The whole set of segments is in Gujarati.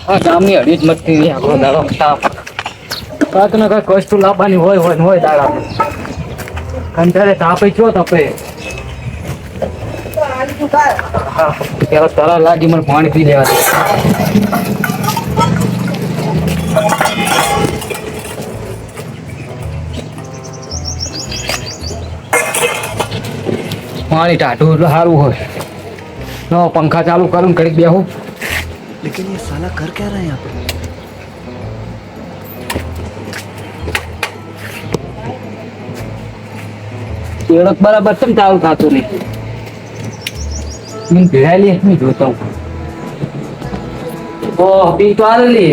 આ ગામની હળી જ મસ્તી નહીં આખો દાડો તાપ કાંઈક ને કાંઈક વસ્તુ લાવવાની હોય દાડા કંટાળે તાપે છો તપે હા પેલા તરા લાગી મને પાણી પી લેવા દે પાણી ટાઢું એટલે સારું હોય નો પંખા ચાલુ કરું ઘડીક બેહું लेकिन ये साला कर क्या रहा है यहाँ पे એડક બરાબર કેમ ચાલુ થતું નહીં હું ભેળાલી નહીં જોતો ઓ પી તો આવેલી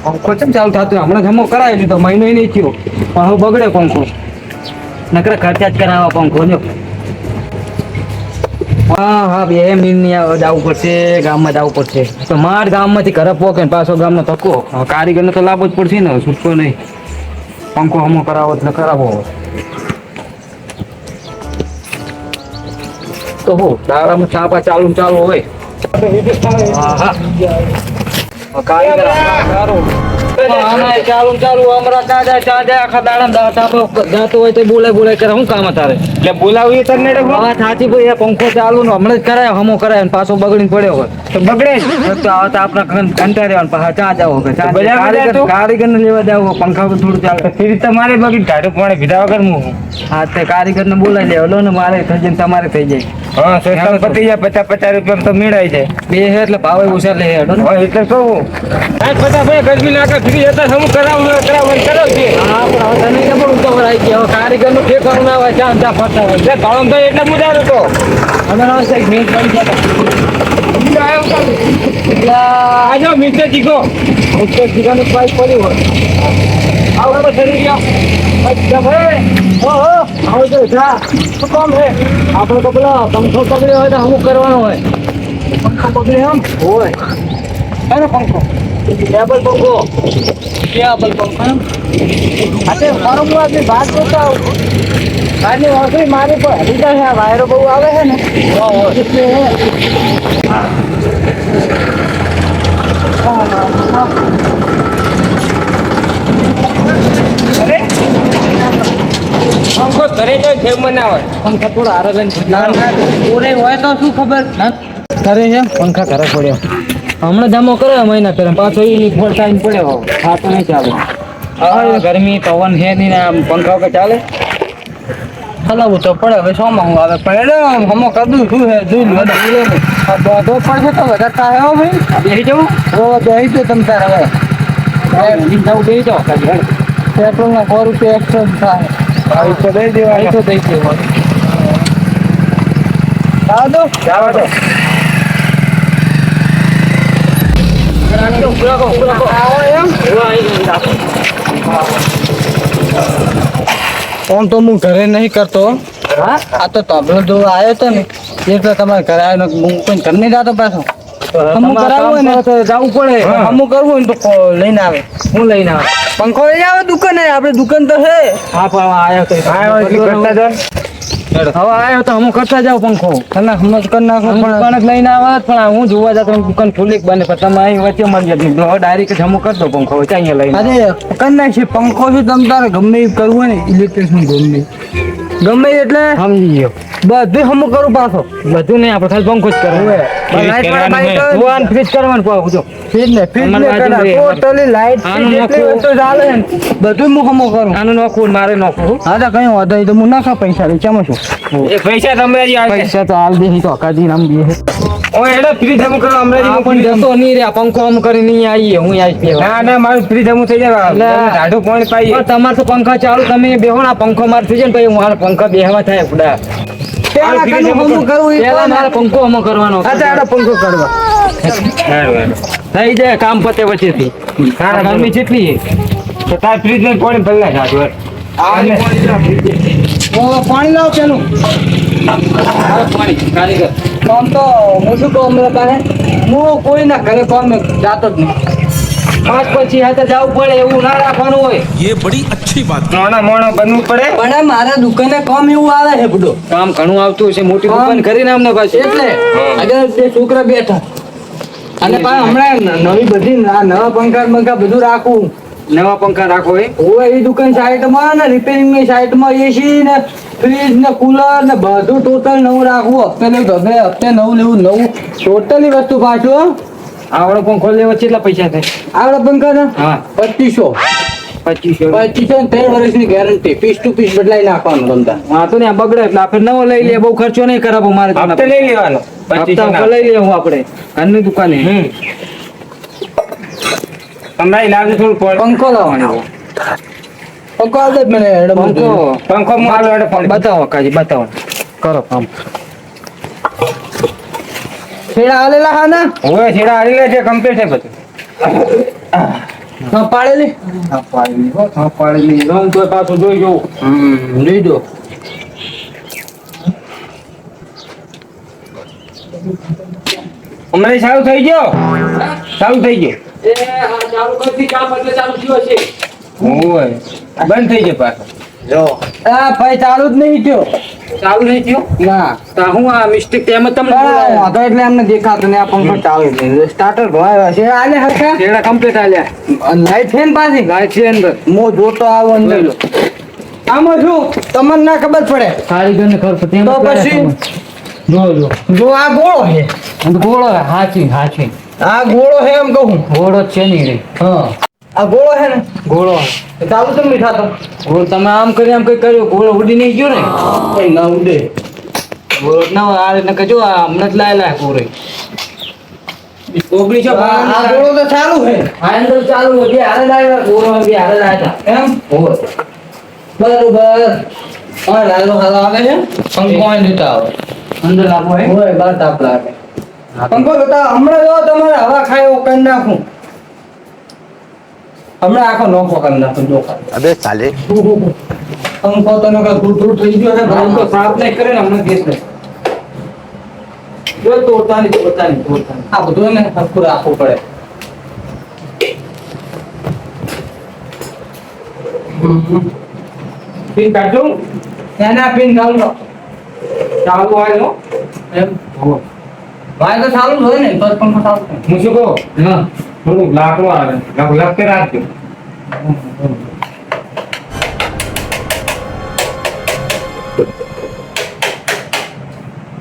પંખો કેમ ચાલુ થતું હમણાં જમો કરાવી લીધો મહિનો નહીં થયો પણ હવે બગડે પંખો નકરા ખર્ચા જ કરાવવા પંખો જો હા 2 મિનિટ જવું પડશે ગામમાં જવું પડશે તો માર ગામમાંથી ઘરે પોકે ને પાછો ગામનો ધક્કો કારીગરને તો લાવવો જ પડશે ને છૂટકો નહીં પંખો હમો કરાવો એટલે કરાવો તો હો દાડામાં છાપા ચાલુ હોય હા કારીગર ચાલુ હમણાં ચાજા આખા દાડા જાતો હોય તો બોલે કરે શું કામ તારે એટલે બોલાવી તને સાચી ભાઈ પંખો ચાલુ ને હમણાં જ કરાય હમો કરાય ને પાછો બગડીને પડ્યો હોય તો બગડે તો આપડે કંટાળે પાછા ચા જાવ કારીગર ને લેવા જાવ પંખા થોડું ચાલે ફરી તમારે બગડી ઢાઢું પાણી પીધા વગર હું હા તે કારીગર ને બોલાવી લેવલો ને મારે થઈ જાય તમારે થઈ જાય હા પતી જાય 50 રૂપિયા તો મેળાઈ જાય બે એટલે ભાવે ઓછા લે હેડો એટલે કહું ગરમી લાગે ફ્રી હતા હમ કરાવું કરાવજે હા પણ હવે તને કેમ ઊંચો ભરાઈ ગયો કારીગર નું ઠેકાણું ના હોય ચા ચા ફરતા હોય કાળમ તો એટલે મુજારો તો અમે સાહેબ મેં પડી ગયા આજો મિસ્ટર જીગો નું પાઇપ પડ્યું હોય આવો તો શરીર ગયો અચ્છા ભાઈ ઓહો આવો તો જા શું કામ હે આપણે તો પેલા પંખો પકડ્યો હોય તો અમુક કરવાનો હોય પંખો પકડે આમ હોય અરે પંખો टेबल पंखो टेबल पंखो अरे फॉर्म आदमी बात करता हूँ आदमी वैसे मारे पर हल्का है वायरो बहु आवे है ना इसमें है अरे पंखो घरे जो खेम बनावे पंखा थोड़ा आरगन पूरे होय तो શું ખબર કરે છે પંખા ઘરે પડ્યો હમણાં જમો કરે મહિના પહેલા પાછો એની ફોર ટાઈમ પડ્યો હા તો નહીં ચાલે હા ગરમી પવન હે નહીં ને આમ પંખા વગર ચાલે હલાવું તો પડે હવે શોમાં હું આવે પણ હમો કદું શું હે જોઈ લો તો પડશે તો વધારે થાય હો ભાઈ બેસી જવું ઓ બેસી તો તમ તાર હવે બેસી જાઓ પેટ્રોલના 100 રૂપિયા એક્સ્ટ્રા થાય તો દઈ દેવા તો દઈ દેવા જાવ તો ફોન તો હું ઘરે નહીં કરતો આ તો તબલો જો આવ્યો હતો ને એટલે તમારે ઘરે આવ્યો હું કોઈ ઘર નહીં જતો પાછો અમુક કરાવવું હોય ને તો જવું પડે અમુક કરવું હોય ને તો લઈને આવે હું લઈને આવે પંખો લઈ આવે દુકાને આપણે દુકાન તો છે હા પણ આવ્યો તો હવે આવ્યો તો હું કરતા જાવ પંખો તને સમજ કરી નાખો પણ દુકાન જ લઈને આવત પણ હું જોવા જતો દુકાન ખુલ્લી બને પણ તમે અહીં વચ્ચે મળી જતી ડાયરેક્ટ જમો કરી દો પંખો અહીંયા લઈને અરે કરી નાખી પંખો છે તમે તારે ગમે એ કરવું હોય ને ઇલેક્ટ્રિશિયન ગમે એટલે સમજી ગયો બધું હમું કરું પાછો બધું નહીં આપણે ખાલી પંખો જ કરવાનું ફ્રીજ કરવાનું પાછું જો ટોટલી લાઈટ ચાલે બધું હું હમો કરું આનું નોખું મારે નોખું હા તો કઈ વાંધો તો હું નાખા પૈસા લઈ ચામાં છું પૈસા તમે પૈસા તો હાલ દે તો અકાદી નામ દે ઓય એડો ફ્રીજ હમું કરો અમરેજી પણ જતો નહીં રે પંખો હમ કરી નહીં આવીએ હું આવી ના ના મારું ફ્રીજ હમું થઈ જાય ઢાઢું પાણી પાઈએ તમારે તો પંખા ચાલુ તમે બેહો ના પંખો માર થઈ જાય ને પછી મારા પંખા બેહવા થાય ફુડા પંખો હમો કરવાનો પંખો કરવા થઈ જાય કામ પતે પછી ગરમી કેટલી તો તાર ફ્રીજ ને પાણી ભરલા જાતું પાણી લાવ પેલું પાણી કારીગર કામ તો હું શું કહું હમણાં પાસે હું કોઈ ના ઘરે કામ જાતો જ નહીં પાંચ પછી હાથે જવું પડે એવું ના રાખવાનું હોય. ये बड़ी अच्छी बात નાના મોણો બનવું પડે. પણ મારા દુકાને કામ એવું આવે છે બધો કામ ઘણું આવતું છે, મોટી દુકાન કરીને અમને પાછી. એટલે આગળ બે છોકરા બેઠા અને પાછા હમણાં નવી બધી નવા પંખા બધું રાખવું. નવા પંખા રાખો એ ઓય એ દુકાન સાઈડમાં ને રિપેરિંગ ની સાઈડમાં એસી ને ફ્રીજ ને કુલર ને બધું ટોટલ નવું રાખવું. હપ્તે નવું લેવું નવું ટોટલી વસ્તુ પાછું. આવડો પંખો લેવો કેટલા પૈસા થાય? આવડા પંખા ને હા 2500 2500. ને 3 વર્ષની ગેરંટી પીસ ટુ પીસ બદલાઈ નાખવાનું તમતા. હા તો ને આ બગડે એટલે આપણે નવો લઈ લઈએ, બહુ ખર્ચો નહીં કરાવો મારે તો. હપ્તે લઈ લેવાનો. હપ્તા ઉપર લઈ લઈએ હું આપણે ઘરની દુકાને. તમારી લાવજો થોડું પડે. પંખો લાવવાનો પંખો આવડે જ મને પંખો પંખો મારો હેડો પડે. બતાવો કાજી, બતાવો, કરો કામ. છેડા આલેલા હા ના હવે છેડા હારી લે છે, કમ્પ્લીટ છે બધું. પાડેલી હા પાડી હો, હા પાડી રંગ તો પાછું જોઈ જોઉં. લીધો હમણાં ચાલુ થઈ ગયો. ચાલુ થઈ ગયો. એ હા ચાલુ કરતી કામ એટલે ચાલુ થયો છે. ઓય બંધ થઈ ગયો પાછો. જો આ ભાઈ ચાલુ જ નહીં થયો. ચાલુ નહીં થયો ના તો હું આ મિસ્ટેક તેમ જ તમને બોલાવ્યા. વાંધો એટલે એમને દેખાતું ને આ પંખો ચાલુ જ નહીં. સ્ટાર્ટર ભરાયો છે આલે હરખા તેડા કમ્પ્લીટ આલ્યા. લાઈટ છે ને પાછી લાઈટ છે અંદર. મો જોતો આવો અંદર આમાં શું તમને ના ખબર પડે કારીગરને ખર્ચ તેમ તો પછી જો જો જો આ ગોળો છે અને ગોળો હાચી હાચી આ ગોળો છે એમ કહું ગોળો જ છે નહીં રે. હા આ ગોળો છે ને ગોળો એ ચાલુ કેમ નહીં થતો ગોળ તમે આમ કરી આમ કઈ કર્યું, ગોળો ઉડી નહીં ગયો ને. કઈ ના ઉડે ગોળો ના આ રીતના કજો આ હમણાં જ લાયેલા ગોળો. ઓગળી છો આ ગોળો તો ચાલુ છે આ અંદર ચાલુ હતી હારે લાવ્યા ગોળો બી હારે લાવ્યા એમ હોય. બરોબર હા લાલો હાલો આવે છે પંખો અહીં લેતા આવે અંદર લાવો હે. હોય બાર તાપ લાગે પંખો લેતા હમણાં જો તમારે હવા ખાય એવું કરી નાખું હમણાં આખો નોખો કરી નાખું જો अबे साले પંખો તો નકર ધૂળ થઈ ગયો છે આમ તો સાફ નહીં કરે ને હમણાં ગેસ ને જો તોડતાની આ બધું ને હરખું રાખવું પડે પિન કાઢજો. એના પિન ચાલુ ચાલુ આવેલો એમ ભાઈ તો ચાલુ જ હોય ને તો જ પંખો ચાલુ થાય હું શું કહું? હા થોડુંક લાકડું આવે. લખતે રાખજો.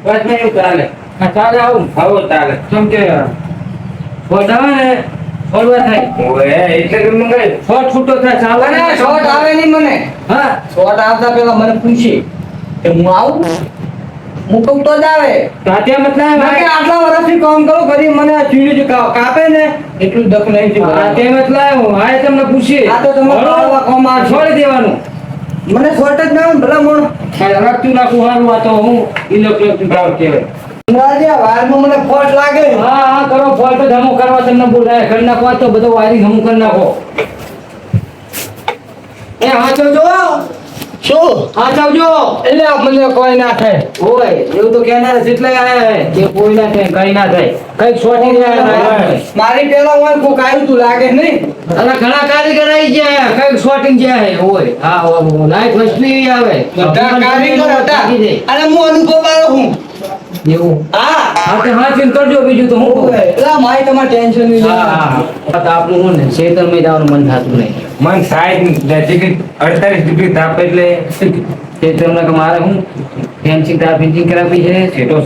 બસ નહીં એવું ચાલે. હા ચાલે આવું આવો ચાલે. કેમ કે વધારે ને ફરવા થાય, ઓય એટલે કેમ મંગાય? શોર્ટ છૂટો થાય ચાલે મને શોર્ટ આવે નહીં મને હા શોર્ટ આવતા પેલા મને પૂછી કે હું આવું હું કહું તો જ આવે તાત્યા મતલબ ના કે આટલા વર્ષથી કામ કરું કદી મને આ ચીડી જે કાપે ને એટલું દખ નહીં થયું. તાત્યા મતલબ હા તમને પૂછીએ આ તો તમે કરવા કામ આવશે. છોડી દેવાનું. મને શોર્ટ જ ના આવે ભલા મોણ રાખતું નાખું સારું, આ તો હું ઇલેક્ટ્રિક ભાવ કહેવાય. અંદાજે વારમાં મને ફોટ લાગે હા હા કરો ફોલ્ટ જ હમું કરવા તમને બોલાય કરી નાખો, આ તો બધો વાયરિંગ હમું કરી નાખો. એ હાચો જો શું હાચવજો. એટલે મને કોઈ ના થાય ઓય એવું તો કહેનાર જેટલા આયા હે કે કોઈ ના થાય કઈ ના થાય કઈક છોટી જાય. મારી પેલા હું કોક આવ્યું તું લાગે નહીં અને ઘણા કારીગર આવી ગયા કઈક શોટિંગ જાય હોય. હા લાઈટ વસ્તી આવે બધા કારીગર હતા અને હું અનુભવ વાળો હું એવું. હા હા તો હા ચિંતા કરજો, બીજું તો હું કહું. એટલે મારી તમારે ટેન્શન નહીં હા હા હા તો આપણું હું ને શેતરમાં જવાનું મન થતું નહીં. મન 60 ડિગ્રી 48 ડિગ્રી તાપ એટલે શેતરમાં કે મારે હું ફેન્સિંગ તાર ફિટિંગ કરાવી છે, સેટો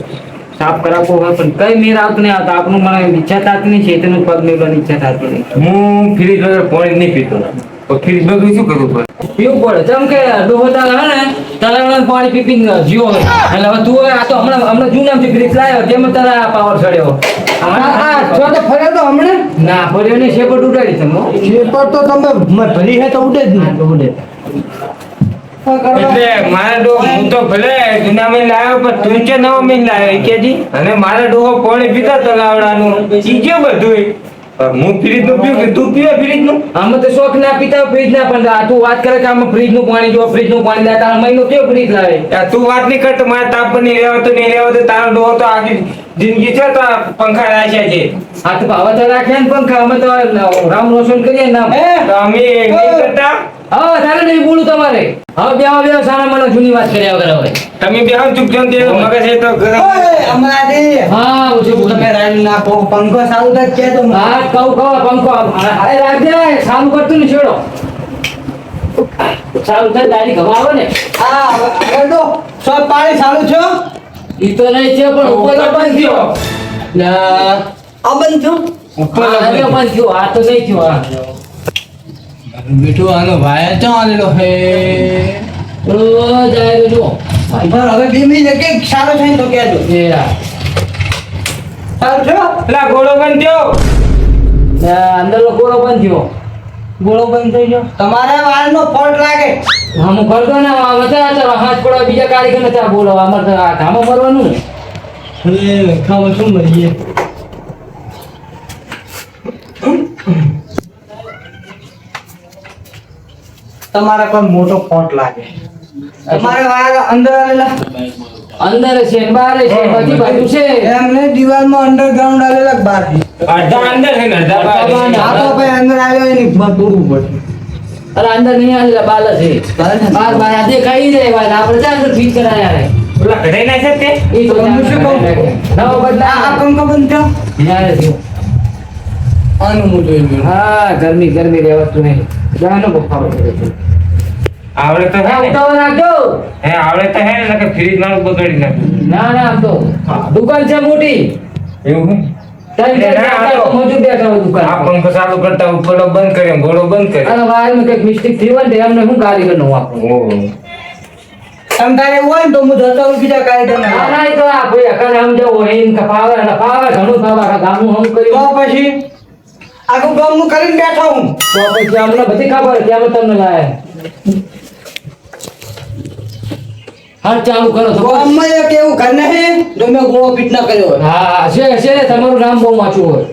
સાફ કરાવવો હોય પણ કઈ મેર આવતું નહીં આવતા. આપણું મને ઈચ્છા થતી નહીં, શેતરનું પગ મેળવાની ઈચ્છા થતી નહીં. હું ફ્રીજ વગર પાણી નહીં પીતો. તો ફ્રીજ વગર શું કરવું પડે? પીવું પડે જેમ કે ડોહો તારે હે ને તારે પાણી પીપીને જીવો હોય એટલે હવે તું હવે આ તો હમણાં જૂનામાંથી ફ્રીજ લાવ્યો તેમ તારા પાવર ચડ્યો. છો તો ફરે તો હમણે ના ફર્યો ને શેપટ ઉડાડી તમે પેપર તો તમે ભરી હે તો ઉડે જ નહીં ઉડે. એટલે મારા ડોહો હું તો ભલે જૂના મહિને લાવ્યો પણ તું છે નવો મહિને લાવ્યો કેજી અને મારા ડોહો પાણી પીતા તલાવડાનું ચીજો બધું હું ફ્રીજ નું પીવું કે તું પીવે ફ્રીજ નું? આમાં તો શોખ ના પીતા હોય ફ્રીજ ના પણ આ તું વાત કરે કે આમાં ફ્રીજ નું પાણી જો ફ્રીજ નું પાણી લાવે તારા મહિનો કેવો ફ્રીજ લાવે તું વાત નહીં કરતો મારે તાપ પર નહીં રહેવાતું નહીં રહેવાતું તારો ડોહો તો આખી જિંદગી છે તો આ પંખા રાખ્યા છે. હાથ ભાવ તો રાખ્યા ને પંખા અમે તો રામ રોશન કરીએ ને નામ. તો અમે નહીં કરતા. હા તારે નહીં બોલું તમારે હવે બે સારા મને જૂની વાત કર્યા વગર હવે તમે બે હાથ ચૂપ છો ને તે મગજ છે તો ગરમ. હમણાંથી હા ઓછું તમે રાઈડ નાખો પંખો ચાલુ કરી કે તો હા કહું પંખો અરે રાજે સારું કરતું ને છેડો સારું થાય દાઢી ઘમાવે ને હા આગળ તો સબ પાણી ચાલુ છો ઈ તો નહીં છે પણ ઉપર બંધ થયો આ બંધ છો ઉપર હા, હવે બંધ થયો આ તો નહીં થયો હા મીઠું આનો ભાઈ ચો આલેલો હે ઓ જાય જો પણ હવે બીમી ને કે સારો થાય તો કહેજો એ આ સારું છો પેલા ગોળો બંધ થયો. અંદરનો કોળો બંધ થયો ગોળો બંધ થઈ ગયો તમારા વાળનો ફોલ્ટ લાગે હા હું કરતો ને મજા ચાલો હાથ પડવા બીજા કારીગર ને ત્યાં બોલો અમારે તો આ કામો કરવાનું ને હવે ખાવા શું મળીએ તમારા કોઈ મોટો ફોલ્ટ લાગે તમારે વાળ અંદર આવેલા અંદર છે ને બહાર છે બધી બાજુ છે એમને દિવાલમાં અંડરગ્રાઉન્ડ આવેલા કે બહાર અડધા અંદર છે ને અડધા બહાર છે. આ તો ભાઈ અંદર આવ્યો એની તોડવું પડે અરે અંદર નહીં આવેલા બાલ છે બાર બાર આ દેખાઈ જાય વાત આપણે ત્યાં અંદર ફીટ કરાયા રે પેલા કઢાઈ નાખે તે ઈ તો હું શું કહું? નવો બદલા આ પંખો બંધ થયો ન્યારે થયો આનું હું જોઈ લઉં. હા ગરમી રહેવાતું નહીં જાનો બફારો કરે છે આવડે તો હે ને. ઉતાવળ રાખજો હે આવડે તો હે ને કે ફ્રીજ મારું બગાડી નાખે. ના આમ તો દુકાન છે મોટી એવું હે? ત્રણ ચાર ના, જણા મોજૂદ બેઠા હોય આ દુકાન પંખો ચાલુ કરતા ઉપરનો બંધ કરે ગોળો બંધ કરે. અને વાયરમાં કંઈક મિસ્ટેક થઈ હોય ને તો એમને શું કારીગર નું વાપરો ઓહો. તમ તારે એવું હોય ને તો હું જતો રહું બીજા કારીગરને. ના ના ઈ તો આ ભાઈ અકાને સમજાવો એમ કે ફાવે એટલે ફાવે ઘણું ફાવે આખા ગામનું હમ તો કર્યું પછી આખું ગામનું કરીને બેઠો હું તો પછી અમને બધી ખબર કે અમે તમને લાયા હાલ ચાલુ કરો તો ગામમાં એક એવું ઘર નહીં જો મેં ગોળો ફીટ ના કર્યો હોય હા છે તમારું નામ બહુ વાંચું હોય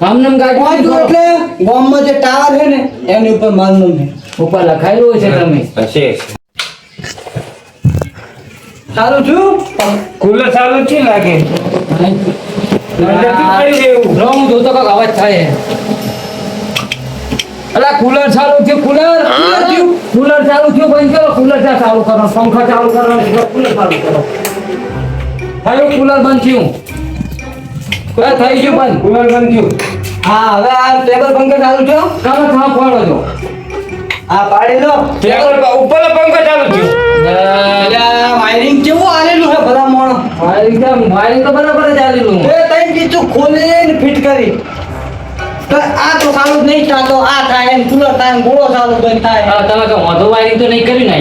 આમનામ ગાડી વાંચું એટલે ગામમાં જે ટાવર છે ને એની ઉપર મારું નામ છે. ઉપર લખાયેલું હોય છે તમે હશે. સારું છું કુલર ચાલુ છે લાગે. અંદરથી પડી રહેવું. રો હું જોતો કાંઈક અવાજ થાય અલા કુલર ચાલુ થયું કુલર કુલર ચાલુ થયું બંધ કરો કુલર ચાલુ કરો પંખા ચાલુ કરો કુલર ચાલુ કરો થયું કુલર બંધ થયું થઈ ગયું બંધ કુલર બંધ થયું. હા હવે આ ટેબલ પંખો ચાલુ છો તમે થાં પાડો છો આ પાડી લો ટેબલ પર ઉપરનો પંખો ચાલુ થયો. એટલે આ વાયરિંગ કેવું આલેલું છે બધા મોણો વાયરિંગ તો બરાબર જ આલેલું એ તઈ કીધું ખોલીને ફિટ કરી તો આ તો ચાલુ જ નહીં થતો આ થાય એમ કુલર થાય એમ ગોળો ચાલુ બંધ થાય હા, તમે કહો વાંધો વાયરિંગ તો નહીં કર્યું ને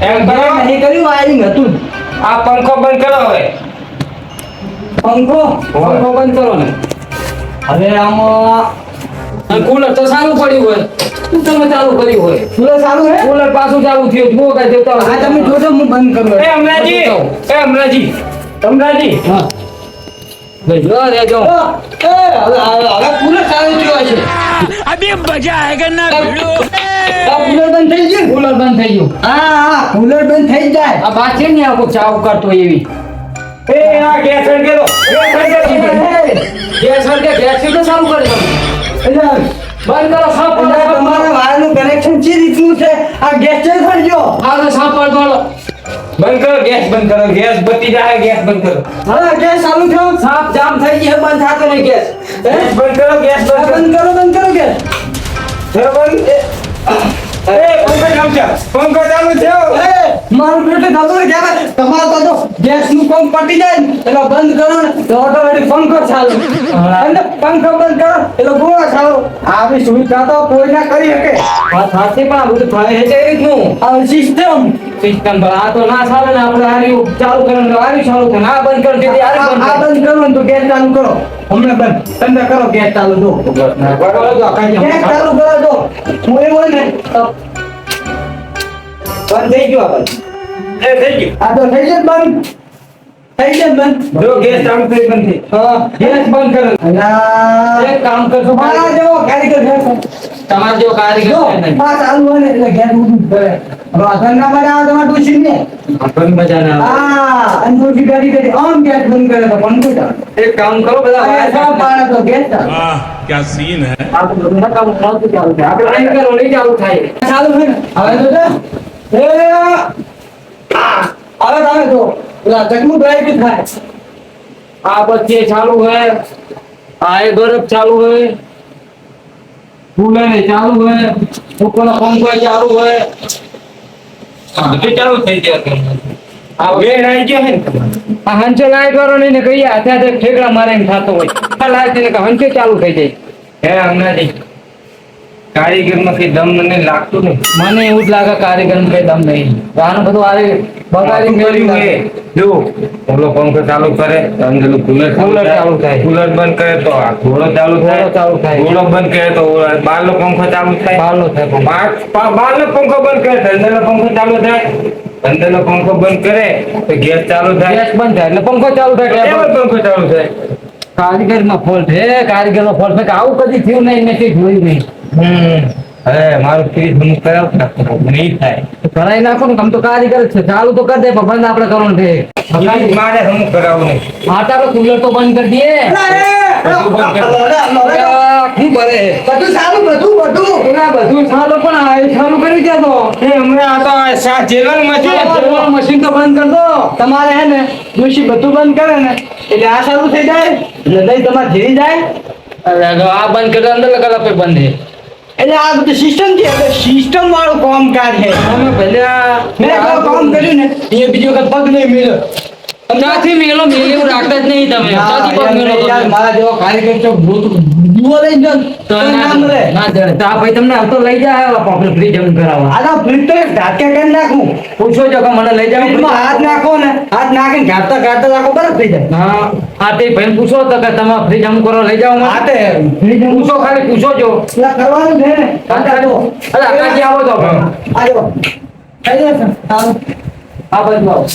એમ કરો નહીં કર્યું વાયરિંગ હતું જ. આ પંખો બંધ કરો હવે. પંખો પંખો બંધ કરો ને હવે આમાં અને કુલર તો સારું પડ્યું હોય શું તમે ચાલુ કર્યું હોય કુલર ચાલુ હે કુલર પાછું ચાલુ થયું જુઓ કાંઈ દેવતા આ તમે જોજો હું બંધ કરું એ અમરાજી અમરાજી હા ભાઈ જો રેજો હવે કુલર ચાલુ થયો હશે अभी मजा आएगा ना भिड़ो આ કુલર બંધ થઈ ગયું કુલર બંધ થઈ ગયું હા કુલર બંધ થઈ જાય આ બાદ છે ને આ કોઈ ચાવ કરતો એવી એ આ ગેસ સળગે દો. ગેસ કે ગેસ તો ચાલુ કરે તમે એટલે બંધ કરો સાફ એટલે પાડો તમારા વાયરનું કનેક્શન ચી રીતનું છે આ ગેસ ચે થયો હા તો સાફ પાડો બંધ કરો ગેસ બંધ કરો ગેસ બત્તી જાય ગેસ બંધ કરો. હવે ગેસ ચાલુ થયો સાફ જામ થઈ ગયો બંધ થતો નહીં ગેસ ગેસ બંધ કરો ગેસ બંધ કરો. બંધ કરો ગેસ બરાબર? એ પંખો ચાલુ છે. પંખો ચાલુ થયો. એ મારું પેટ થતું ને કહેવાય તમારે તો ગેસનું પંપ પટી જાય ને એટલે બંધ કરો ને તો ઓટોમેટિક પંખો ચાલુ અને પંખો બંધ કરો એટલે ગોળો ચાલુ આવી સુવિધા તો કોઈ ના કરી શકે વાત સાચી પણ આ બધું થાય છે એ રીતનું આ સિસ્ટમ સિસ્ટમ પર આ તો ના ચાલે ને આપણે આર્યું ચાલુ કરવાનું આર્યું ચાલુ થાય ના બંધ કરો તેથી આ આર્યું બંધ બંધ કરો ને તો ગેસ ચાલુ કરો હમણાં બંધ ઠંડા કરો ગેસ ચાલુ દો કરો ગેસ ચાલુ કરો દો હું એવું હોય ને તો બંધ થઈ ગયો આ બંધ એ થઈ ગયું. આ તો થઈ ગયું બંધ થઈ જાય બંધ. જો ગેસ ચાલુ થઈ બંધ થઈ. હા. ગેસ બંધ કરો. અલા, એક કામ કરશો મારા જેવો કારીગર છે. તમારે જેવો કારીગર જો, છે નહીં. આ ચાલુ હોય ને એટલે ગેસ ઊભું જ કરે. હવે અસંગા બનાવો તમારે ડોશી ને. આપણને મજા ના આવે. હા, અને ડોશી કરી આમ ગેસ બંધ કરે તો પંખો ચાલે. એક કામ કરો બધા આ વાયર સાવ પાડે તો ગેસ ચાલે. वाह क्या सीन है આ તો બધું નકામ નહોતું ચાલુ થાય. આપણે અહીં કરો નહીં ચાલુ થાય. ચાલુ છે ને? હવે તો છે. હવે તમે જો પેલા ચકમું ડ્રાઈવ થાય. આ પછી ચાલુ है આ એ ગરમ ચાલુ है कूलर है चालू है ऊपर पंखो है चालू है બધું ચાલુ થઈ જાય. આ વેણ આવી ગયો હે ને તમારે. આ હંચો લાઈટ વાળો નહીં ને કહીએ હાથે હાથે ઠેકડા મારે એમ થતો હોય આ લાઈટ ને કે હંચો ચાલુ થઈ જાય હે હમણાંથી કારીગરમાં કઈ દમ મને લાગતું નહીં. મને એવું જ લાગે કારીગર કઈ દમ નહીં આનું બધું આરે બગાડી કર્યું મેળવ્યું એ જો ઓલો પંખો ચાલુ કરે તો અંદરનું કુલર કૂલર ચાલુ થાય. કુલર બંધ કરે તો આ ઘોડો ચાલુ થાય. ઘોડો ચાલુ થાય. ઘોડો બંધ કરે તો બહારનો પંખો ચાલુ થાય. બહારનો થાય પંખો. બહારનો પંખો બંધ કરે તો અંદરનો પંખો ચાલુ થાય. અંદરનો પંખો બંધ કરે તો ગેસ ચાલુ થાય. ગેસ બંધ થાય એટલે પંખો ચાલુ થાય એમ એટલે જ પંખો ચાલુ થાય. કારીગર નો ફોલ્ટ હે કારીગર નો ફોલ્ટ આવું કદી થયું નહીં મેં કઈ જોયું નહીં હવે મારું ફ્રીજ હું કરાવું નહીં થાય. કરાઈ નાખો ને આમ તો કારીગર જ છે ચાલુ તો કરી દે પણ બંધ આપણે કરવાનું છે ફ્રીજ મારે હું કરાવું નહીં. હા તો આપણે કુલર તો બંધ કરી દઈએ શું કરે? બધું સારું, બધું. એના બધું ચાલુ પણ આ એ ચાલુ કરી દે તો એ હમણાં આ તો આ જેલરમાં છે. મશીન તો બંધ કરી દો તમારે હે ને ડોશી બધું બંધ કરે ને એટલે આ સારું થઈ જાય એટલે દહીં તમારે ધીરી જાય. અરે આ બંધ કરી દો અંદર લગાડ આપે બંધ છે એટલે આ બધું સિસ્ટમ છે એટલે સિસ્ટમ વાળું કામકાજ છે. અમે પહેલા મેં એકવાર કામ કર્યું ને એ બીજી વખત પગ નહીં મેલ્યો. ત્યાંથી મેલો મેલે એવું રાખતા જ નહીં તમે ત્યાંથી પગ મેલો તો યાર, મારા જેવો કારીગર છો ભૂત દીવો લઈ જાઓ ને તો તો નામ લે. ના જડે તો આ ભાઈ તમને હાલ તો લઈ જાય પોપ્યુલર ફ્રી જમીન કરાવવા આ તો ફ્રીજ તો એક ઢાંકે કરી નાખું. પૂછો જો કે મને લઈ જાવ ફ્રીજમાં હાથ નાખો ને હાથ નાખીને ઘાટતા ઘાટતા નાખો બરફ થઈ જાય. હા આ તે ભાઈ પૂછો તો કે તમે ફ્રી જમ કરો લઈ જાઓ મને હા તે ફ્રીજ પૂછો ખાલી પૂછો જો પેલા કરવાનું છે ને અરે આકાજી આવો તો આ જો થઈ જશે. સારું. આ બાજુ આવો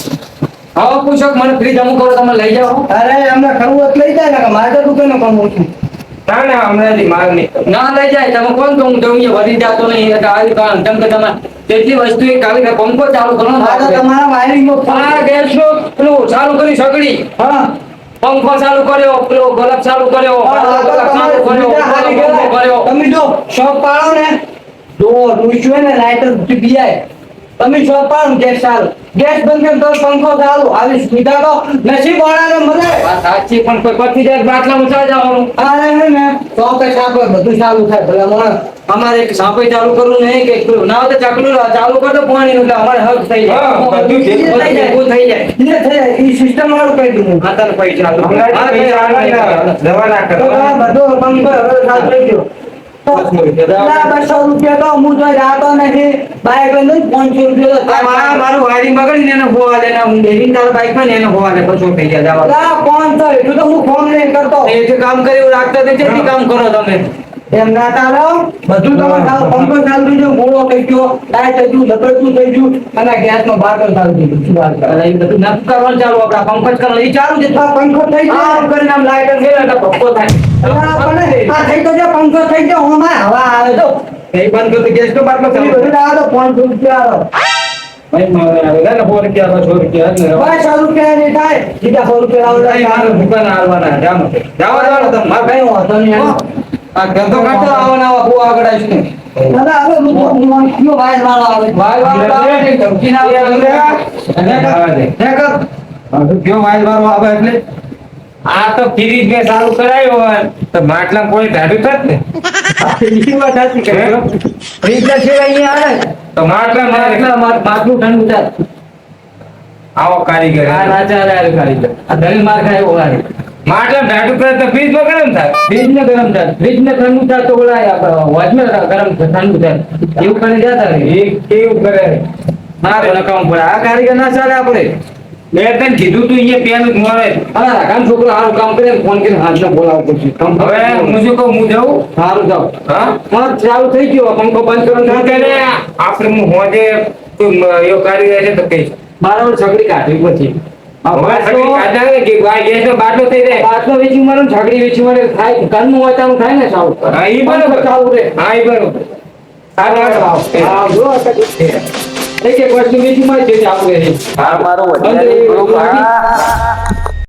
આવો પૂછો કે મને ફ્રી જમ કરો તમે લઈ જાઓ અરે અમને ખરું હોત લઈ જાય ને કે મારે તો દુકાને કામ ઓછું. ના ના હમણાંથી માર નહીં. ના લઈ જાય તમે કોણ કહું તો હું વધી જાતો નહીં એટલે આવી કારણ કેમ કે તમે તેટલી વસ્તુ એ કાલે પંખો ચાલુ કરો ને આ તો તમારા વાયરિંગમાં આ ગેસ નો પેલું ચાલુ કરી સગડી હા પંખો ચાલુ કર્યો પેલો ગલપ ચાલુ કર્યો આ તો ચાલુ કર્યો તમારે પંખો કર્યો તમે જો શોપ પાડો ને જો રૂસ્યું ને લાઇટર પીઆઈ તમે શોપ પાડો ને ગેસ ચાલુ ગેસ બંધ કરે તો પંખો ચાલુ આવી સુવિધા તો નસીબ વાળાને મળે. વાત સાચી પણ કોઈ પતી જાય બાટલા ઊંચા જવાનું આ હે ને શોપે સાપે બધું ચાલુ થાય ભલા મોણા. અમારે એક સાપે ચાલુ કરવું નહીં કે પેલું ના હોય તો ચાકલું ચાલુ કરી દો પાણી એટલે અમારે હક થઈ જાય હા, બધું થઈ જાય ઊભું થઈ જાય એ થઈ જાય એ સિસ્ટમ વાળું કહી દઉં. આ તારે પૈસા ચાલુ હમણાંથી પૈસા આવે ને, દવા ના તો કરો. આ બધો પંખો હવે ચાલુ થઈ ગયો. પેલા 200 રૂપિયા તો હું તો જાતો નથી બાઈક લઈને 500 રૂપિયા તો આ મારું વાયરિંગ બગડીને એને હોવા દે ને હું ડેરિંગ તારા બાઈકમાં ને એને હોવા દે પછી થઈ જાય જવા પેલા 500 એટલું તો હું ફોન નહીં કરતો. એ જે કામ કરે એવું રાખતા તે જેટલી કામ કરો તમે એમ ના ચાલો બધું તમારે ચાલો પંખો ચાલુ થઈ ગયો ગોળો થઈ ગયો ડાય થઈ ગયું લપડતું થઈ ગયું અને ગેસમાં બાકર ચાલુ થઈ ગયું. શું વાત કરે? અરે એ બધું નક્કી કરવાનું ચાલુ આપડા પંકજ કરવાનું એ ચાલુ છે આ પંખો થઈ ગયો આમ કરીને આમ લાઈટર ફેરવે એટલે ભપકો થાય આ થઈ તો જો પંખો થઈ ગયો હમણાં હવા આવે તો એ બંધ કરી ગેસ નો બાટલો એ ચાલુ બધું આવે તો 500 રૂપિયા આવે. ભાઈ મારે આવે ને 4 રૂપિયા 6 રૂપિયા જ ને 500 રૂપિયા નહીં થાય સીધા 100 રૂપિયા ભાઈ આવે. મારે દુકાન હાલવાના જાઓ જાઓ તમે માર ભાઈ કઈ વાંધો નહીં. આ ધંધો કરતો આવવાના આવા બહુ આગળ આવીશ ને દાદા હવે હું કયો વાયર વાળો આવે વાય વાળો આવે ને ધમકી ના આવે કયો વાય વાળો આવે એટલે આ તો ફ્રીજ મેં ચાલુ કરાયું હોય તો માટલા કોઈ ધાર્યું થાત ને બીજી વાત સાચી કે ફ્રીજ ના છે અહીંયા આવે તો માટલા મારે માટલું ઠંડુ થાય આવો કારીગર આ રાજા રાજા કારીગર આ દલીલ માર ખાય એવો વાળી માટલા ધાર્યું કરે તો ફ્રીજ માં ગરમ થાય. ફ્રીજ ને ગરમ થાય ફ્રીજ ને ઠંડુ થાય તો ઓલા વોચમેન ગરમ ઠંડુ થાય એવું કરીને જતા રહે એ કેવું કરે મારે નકામ પડે આ કારીગર ના ચાલે આપણે મેં તને કીધું તું અહીંયા પેલું જ મળે. હા કામ છોકરો સારું કામ કરે ફોન કરીને હાથને બોલાવવો પડશે હવે હું શું કહું હું જાઉં સારું જાઓ હા હા ચાલુ થઈ ગયો પંખો બંધ શું કરવાનો કરે આપણે હું હોજે કોઈ એવો કારીગર છે તો કહીશ. મારા છકડી કાઢવી પછી અમારે સગડી કાઢા ને કે ભાઈ ગેસનો બાટલો થઈ જાય. બાટલો વેચી મારું ઝાકડી વેચી મારે થાય ઘરનું હોય તારું થાય ને સાવ હા, ઈ બરોબર. ચાલુ રે હા, ઈ બરોબર. હા, બરોબર. હા જો એક એક વસ્તુ વેચી મારે છે ચાલુ રહે આ મારો બંધ વધારે એ ગ્રુપ બાકી.